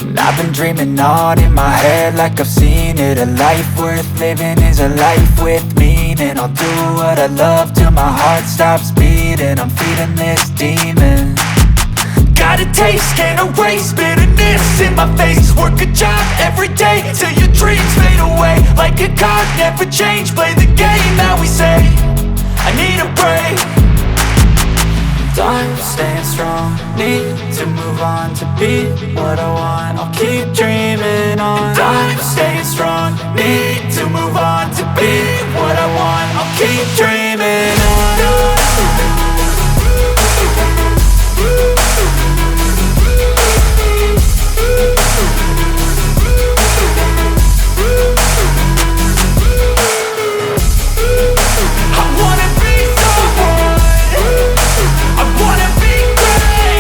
And I've been dreaming on in my head like I've seen it. A life worth living is a life with meaning. I'll do what I love till my heart stops beating. I'm feeding this demon. Got a taste, can't erase bitterness in my face. Work a job every day till your dreams fade away. Like a card, never change, play the game that we say. I need a break. I'm staying strong, need to move on to be what I want. I'll keep dreaming on. I'm staying strong, need to move on to be what I